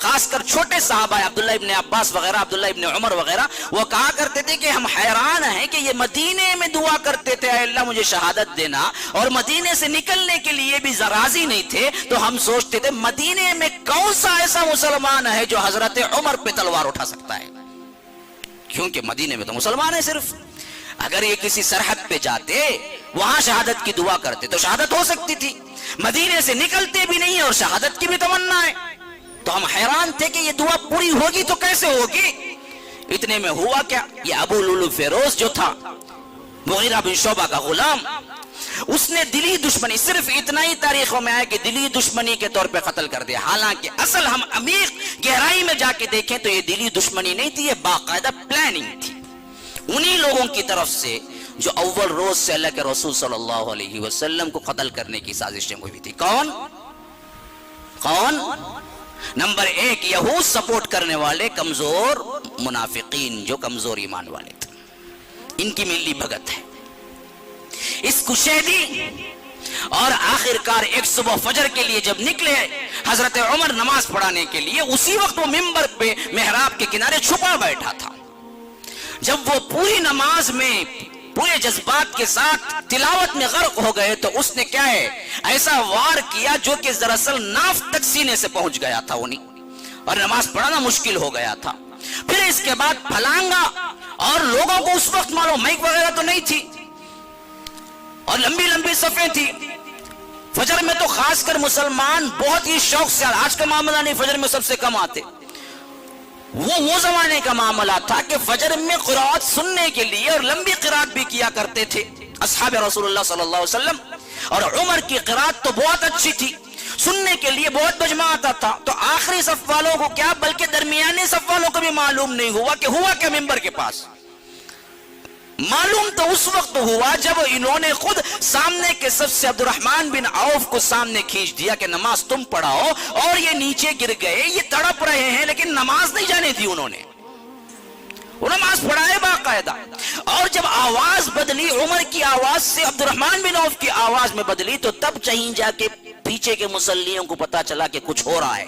خاص کر چھوٹے صحابہ عبداللہ ابن عباس وغیرہ, عبداللہ ابن عمر وغیرہ, وہ کہا کرتے تھے کہ ہم حیران ہیں کہ یہ مدینے میں دعا کرتے تھے اے اللہ مجھے شہادت دینا, اور مدینے سے نکلنے کے لیے بھی راضی نہیں تھے. تو ہم سوچتے تھے مدینے میں کون سا ایسا مسلمان ہے جو حضرت عمر پہ تلوار اٹھا سکتا ہے, کیونکہ مدینے میں تو مسلمان ہیں صرف. اگر یہ کسی سرحد پہ جاتے, وہاں شہادت کی دعا کرتے تو شہادت ہو سکتی تھی. مدینے سے نکلتے بھی نہیں اور شہادت کی بھی تمنا ہے. تو ہم حیران تھے کہ یہ دعا پوری ہوگی تو کیسے ہوگی. اتنے میں ہوا کیا, یہ ابو لولو فیروز جو تھا مغیرہ بن شعبہ کا غلام, اس نے دلی دشمنی, صرف اتنا ہی تاریخوں میں آیا کہ دلی دشمنی کے طور پہ قتل کر دیا. حالانکہ اصل ہم عمیق گہرائی میں جا کے دیکھیں تو یہ دلی دشمنی نہیں تھی, یہ باقاعدہ پلاننگ تھی انہی لوگوں کی طرف سے جو اول روز سے اللہ کے رسول صلی اللہ علیہ وسلم کو قتل کرنے کی سازشیں ہوئی تھی. کون کون؟ نمبر 1 یہود سپورٹ کرنے والے کمزور منافقین جو کمزور ایمان والے تھے, ان کی ملی بھگت ہے. اس کشیدی اور آخرکار ایک صبح فجر کے لیے جب نکلے حضرت عمر نماز پڑھانے کے لیے, اسی وقت وہ منبر پہ محراب کے کنارے چھپا بیٹھا تھا. جب وہ پوری نماز میں پورے جذبات کے ساتھ تلاوت میں غرق ہو گئے تو اس نے کیا ہے ایسا وار کیا جو کہ دراصل ناف تک سینے سے پہنچ گیا تھا انہیں, اور نماز پڑھنا مشکل ہو گیا تھا. پھر اس کے بعد پھلانگا, اور لوگوں کو اس وقت معلوم مائک وغیرہ تو نہیں تھی اور لمبی لمبی صفیں تھی. فجر میں تو خاص کر مسلمان بہت ہی شوق سے, آج کا معاملہ نہیں, فجر میں سب سے کم آتے. وہ زمانے کا معاملہ تھا کہ فجر میں قرآت سننے کے لیے اور لمبی قرآت بھی کیا کرتے تھے اصحاب رسول اللہ صلی اللہ علیہ وسلم. اور عمر کی قرآت تو بہت اچھی تھی, سننے کے لیے بہت مجمع آتا تھا. تو آخری صف والوں کو کیا بلکہ درمیانی صف والوں کو بھی معلوم نہیں ہوا کہ ہوا کیا منبر کے پاس. معلوم تو اس وقت ہوا جب انہوں نے خود سامنے کے صف سے عبد الرحمن بن عوف کو سامنے کھینچ دیا کہ نماز تم پڑھاؤ, اور یہ نیچے گر گئے, یہ تڑپ رہے ہیں لیکن نماز نہیں جانے دی انہوں نے. وہ نماز پڑھائے باقاعدہ. اور جب آواز بدلی عمر کی آواز سے عبد الرحمن بن عوف کی آواز میں بدلی, تو تب چہیں جا کے پیچھے کے مصلیوں کو پتا چلا کہ کچھ ہو رہا ہے.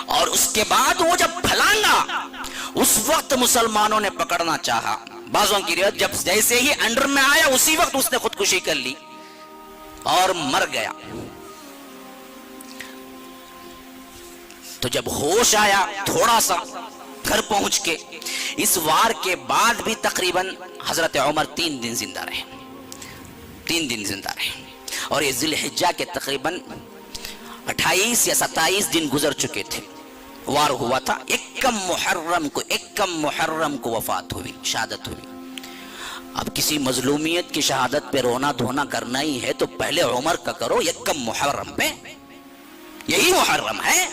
اور اس کے بعد وہ جب پھلانگا, اس وقت مسلمانوں نے پکڑنا چاہا. بعضوں کی روایت جب جیسے ہی انڈر میں آیا اسی وقت اس نے خودکشی کر لی اور مر گیا. تو جب ہوش آیا تھوڑا سا گھر پہنچ کے, اس وار کے بعد بھی تقریباً حضرت عمر 3 دن زندہ رہے, 3 دن زندہ رہے. اور یہ ذی الحجہ کے تقریباً 28 یا 27 دن گزر چکے تھے, وار ہوا تھا. یکم محرم کو وفات ہوئی, شہادت ہوئی. اب کسی مظلومیت کی شہادت پہ رونا دھونا کرنا ہی ہے تو پہلے عمر کا کرو, یکم محرم پہ. یہی محرم ہے,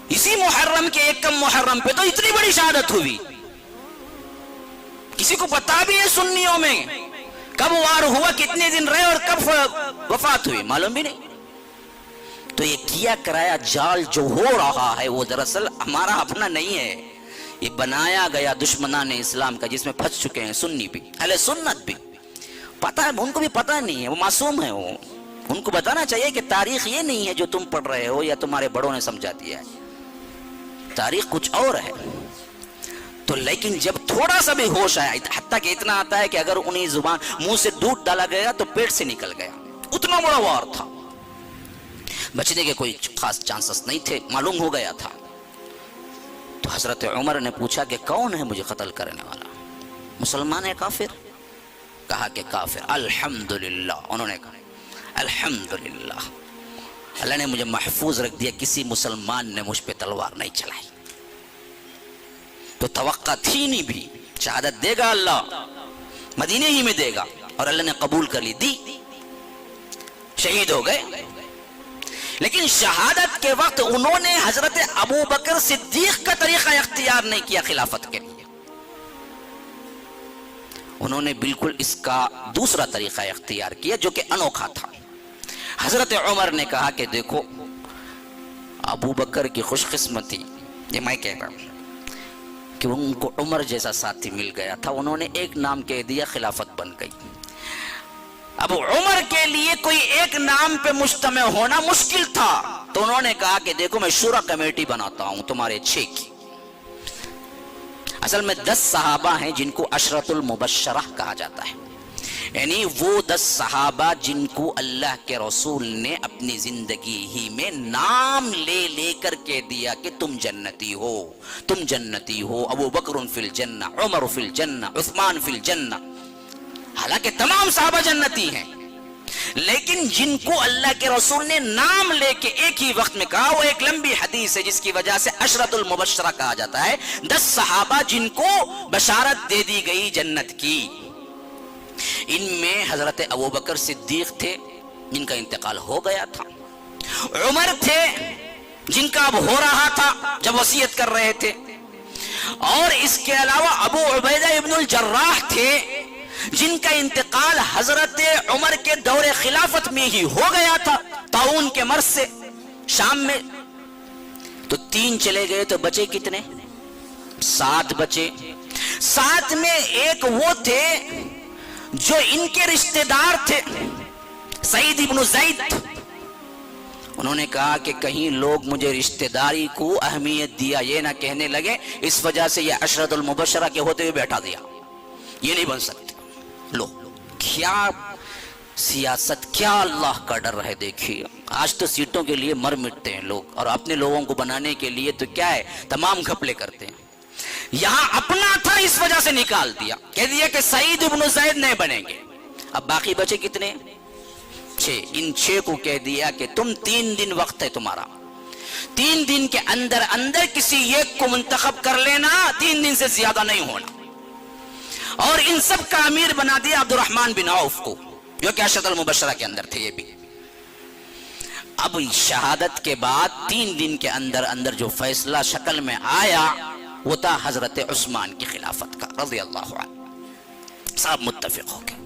اسی محرم کے یکم محرم پہ تو اتنی بڑی شہادت ہوئی. کسی کو پتا بھی ہے سنیوں میں کب وار ہوا, کتنے دن رہے اور کب وفات ہوئی, معلوم بھی نہیں. تو یہ کیا کرایا جال جو ہو رہا ہے وہ دراصل ہمارا اپنا نہیں ہے, یہ بنایا گیا دشمنان اسلام کا, جس میں پھنس چکے ہیں سنی بھی, اہل سنت بھی. پتا ہے ان کو بھی پتا نہیں ہے, وہ معصوم ہے. وہ ان کو بتانا چاہیے کہ تاریخ یہ نہیں ہے جو تم پڑھ رہے ہو یا تمہارے بڑوں نے سمجھا دیا ہے, تاریخ کچھ اور ہے. تو لیکن جب تھوڑا سا بھی ہوش آیا, حتیٰ کہ اتنا آتا ہے کہ اگر انہیں زبان منہ سے دودھ ڈالا گیا تو پیٹ سے نکل گیا, اتنا بڑا وار تھا. بچنے کے کوئی خاص چانسز نہیں تھے, معلوم ہو گیا تھا. تو حضرت عمر نے پوچھا کہ کون ہے مجھے قتل کرنے والا, مسلمان ہے کافر؟ کہا کہ کافر. الحمدللہ, انہوں نے کہا الحمدللہ, اللہ نے مجھے محفوظ رکھ دیا, کسی مسلمان نے مجھ پہ تلوار نہیں چلائی. تو توقع تھی نہیں بھی, شہادت دے گا اللہ, مدینے ہی میں دے گا, اور اللہ نے قبول کر لی, دی, شہید ہو گئے. لیکن شہادت کے وقت انہوں نے حضرت ابو بکر صدیق کا طریقہ اختیار نہیں کیا خلافت کے لیے, انہوں نے بالکل اس کا دوسرا طریقہ اختیار کیا جو کہ انوکھا تھا. حضرت عمر نے کہا کہ دیکھو ابو بکر کی خوش قسمتی, یہ میں کہہ رہا ہوں کہ ان کو عمر جیسا ساتھی مل گیا تھا، انہوں نے ایک نام کہہ دیا، خلافت بن گئی۔ اب عمر کے لیے کوئی ایک نام پہ مجتمع ہونا مشکل تھا، تو انہوں نے کہا کہ دیکھو میں شورا کمیٹی بناتا ہوں تمہارے 6 کی۔ اصل میں 10 صحابہ ہیں جن کو عشرۃ المبشرہ کہا جاتا ہے، یعنی وہ 10 صحابہ جن کو اللہ کے رسول نے اپنی زندگی ہی میں نام لے لے کر کہہ دیا کہ تم جنتی ہو، تم جنتی ہو، ابو بکر فی الجنہ، عمر فی الجنہ، عثمان فی الجنہ۔ حالانکہ تمام صحابہ جنتی ہیں، لیکن جن کو اللہ کے رسول نے نام لے کے ایک ہی وقت میں کہا، وہ ایک لمبی حدیث ہے جس کی وجہ سے عشرۃ المبشرہ کہا جاتا ہے۔ 10 صحابہ جن کو بشارت دے دی گئی جنت کی، ان میں حضرت ابوبکر صدیق تھے جن کا انتقال ہو گیا تھا، عمر تھے جن کا اب ہو رہا تھا جب وصیت کر رہے تھے، اور اس کے علاوہ ابو عبیدہ ابن الجراح تھے جن کا انتقال حضرت عمر کے دور خلافت میں ہی ہو گیا تھا طاعون کے مرض سے شام میں۔ تو 3 چلے گئے تو بچے کتنے؟ 7 بچے۔ 7 میں ایک وہ تھے جو ان کے رشتہ دار تھے، سعید ابن زید۔ انہوں نے کہا کہ کہیں لوگ مجھے رشتہ داری کو اہمیت دیا یہ نہ کہنے لگے، اس وجہ سے یہ عشرۃ المبشرہ کے ہوتے ہوئے بیٹھا دیا، یہ نہیں بن سکتے۔ لو کیا سیاست، کیا اللہ کا ڈر ہے۔ دیکھیے آج تو سیٹوں کے لیے مر مٹتے ہیں لوگ، اور اپنے لوگوں کو بنانے کے لیے تو کیا ہے تمام گھپلے کرتے ہیں۔ یہاں اپنا تھا اس وجہ سے نکال دیا، کہہ دیا کہ سعید ابن زید نہیں بنیں گے۔ اب باقی بچے کتنے؟ 6۔ ان 6 کو کہہ دیا کہ تم 3 دن وقت ہے تمہارا، 3 دن کے اندر اندر کسی ایک کو منتخب کر لینا، 3 دن سے زیادہ نہیں ہونا۔ اور ان سب کا امیر بنا دیا عبد الرحمن بن عوف کو، جو کہ عشرۃ المبشرہ کے اندر تھے یہ بھی۔ اب شہادت کے بعد 3 دن کے اندر اندر جو فیصلہ شکل میں آیا وہ تھا حضرت عثمان کی خلافت کا رضی اللہ عنہ، سب متفق ہو گئے۔